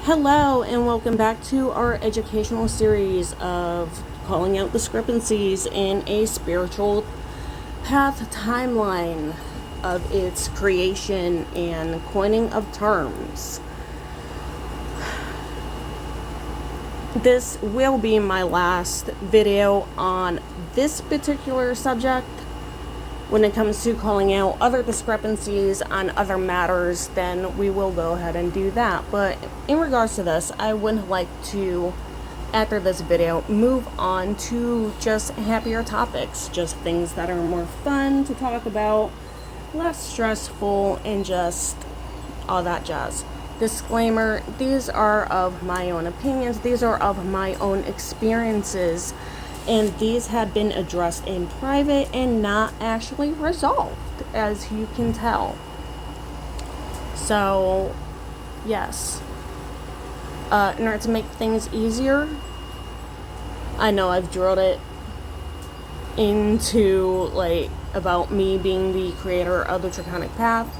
Hello and welcome back to our educational series of calling out discrepancies in a spiritual path timeline of its creation and coining of terms. This will be my last video on this particular subject. When it comes to calling out other discrepancies on other matters, then we will go ahead and do that. But in regards to this, I would like to, after this video, move on to just happier topics. Just things that are more fun to talk about, less stressful, and just all that jazz. Disclaimer, these are of my own opinions. These are of my own experiences. And these have been addressed in private and not actually resolved, as you can tell. So, yes. In order to make things easier, I know I've drilled it into, about me being the creator of the Draconic Path.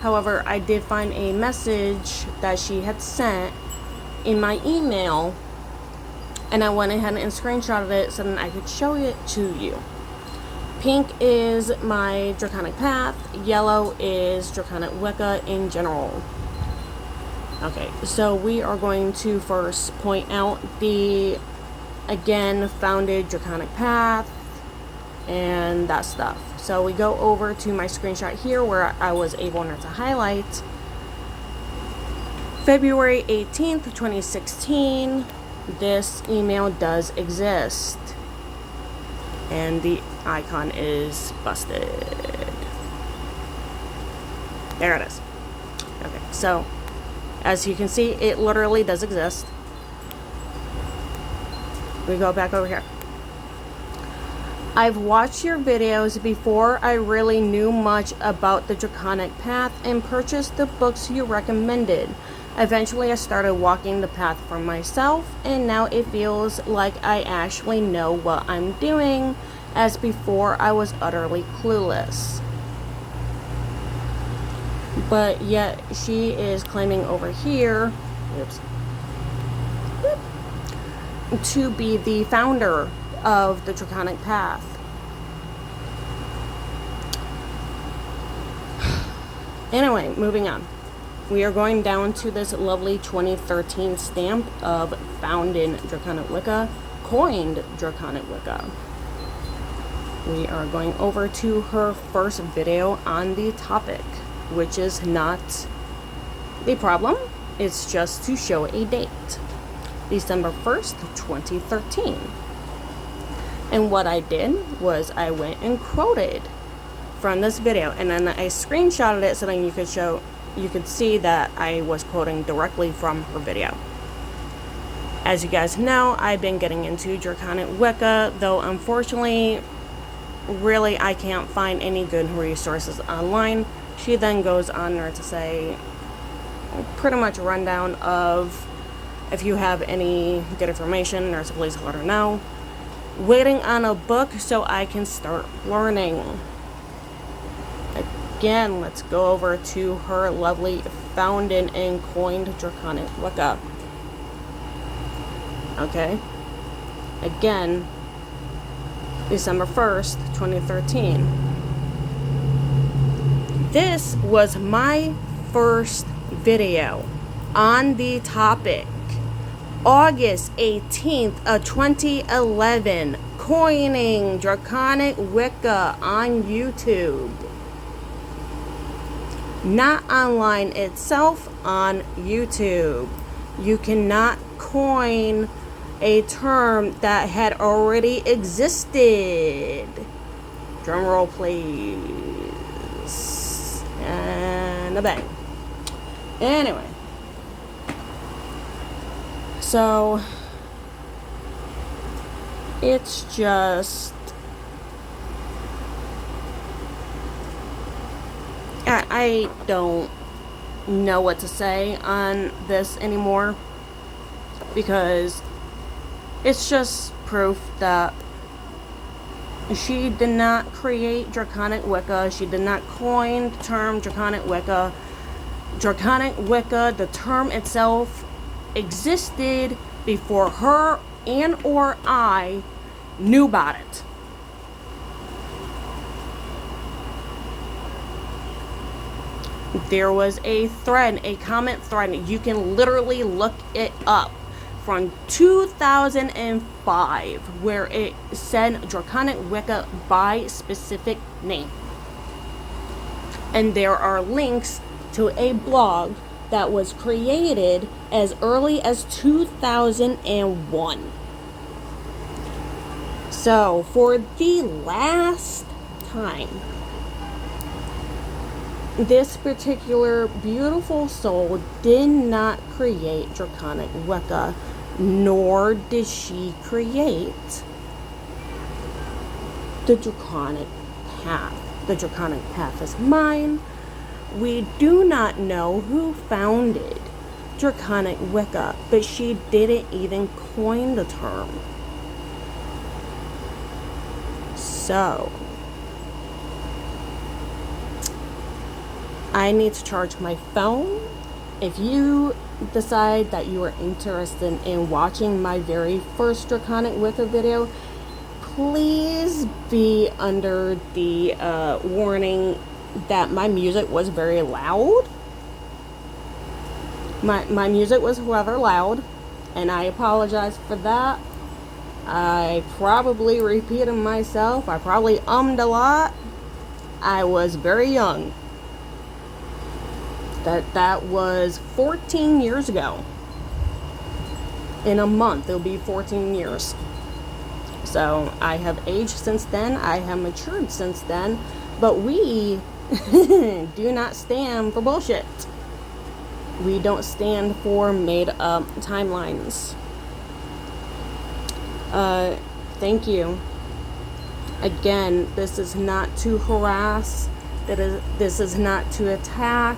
However, I did find a message that she had sent in my email, and I went ahead and screenshotted it so that I could show it to you. Pink is my Draconic Path. Yellow is Draconic Wicca in general. Okay, so we are going to first point out the, again, founded Draconic Path and that stuff. So we go over to my screenshot here where I was able to highlight February 18th, 2016. This email does exist, and the icon is busted. There it is. Okay, so as you can see, it literally does exist. We go back over here. I've watched your videos before I really knew much about the Draconic Path and purchased the books you recommended. Eventually, I started walking the path for myself, and now it feels like I actually know what I'm doing, as before I was utterly clueless. But yet, she is claiming over here, to be the founder of the Draconic Path. Anyway, moving on. We are going down to this lovely 2013 stamp of found in Draconic Wicca, coined Draconic Wicca. We are going over to her first video on the topic, which is not the problem. It's just to show a date. December 1st, 2013. And what I did was I went and quoted from this video, and then I screenshotted it so that you could see that I was quoting directly from her video. As you guys know, I've been getting into Draconic Wicca, though unfortunately, really I can't find any good resources online. She then goes on there to say pretty much a rundown of if you have any good information, there's a place to let her know. Waiting on a book so I can start learning. Again, let's go over to her lovely founded and coined Draconic Wicca. Okay. Again, December 1st, 2013. This was my first video on the topic. August 18th of 2011, coining Draconic Wicca on YouTube. Not online itself, on YouTube. You cannot coin a term that had already existed. Drum roll, please. And a bang. Anyway. So, it's just... I don't know what to say on this anymore, because it's just proof that she did not create Draconic Wicca. She did not coin the term Draconic Wicca. Draconic Wicca, the term itself, existed before her and or I knew about it. There was a thread, a comment thread, you can literally look it up, from 2005, where it said Draconic Wicca by specific name. And there are links to a blog that was created as early as 2001. So, for the last time, this particular beautiful soul did not create Draconic Wicca, nor did she create the Draconic Path. The Draconic Path is mine. We do not know who founded Draconic Wicca, but she didn't even coin the term. So, I need to charge my phone. If you decide that you are interested in watching my very first Draconic Wicca video, please be under the warning that my music was very loud. My music was rather loud, and I apologize for that. I probably repeated myself. I probably ummed a lot. I was very young. That was 14 years ago. In a month, it'll be 14 years. So, I have aged since then. I have matured since then. But we do not stand for bullshit. We don't stand for made-up timelines. Thank you. Again, this is not to harass. This is not to attack.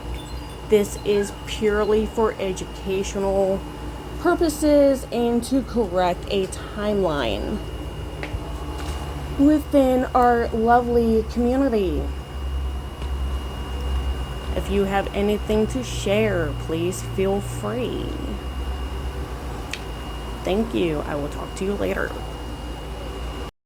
This is purely for educational purposes and to correct a timeline within our lovely community. If you have anything to share, please feel free. Thank you. I will talk to you later.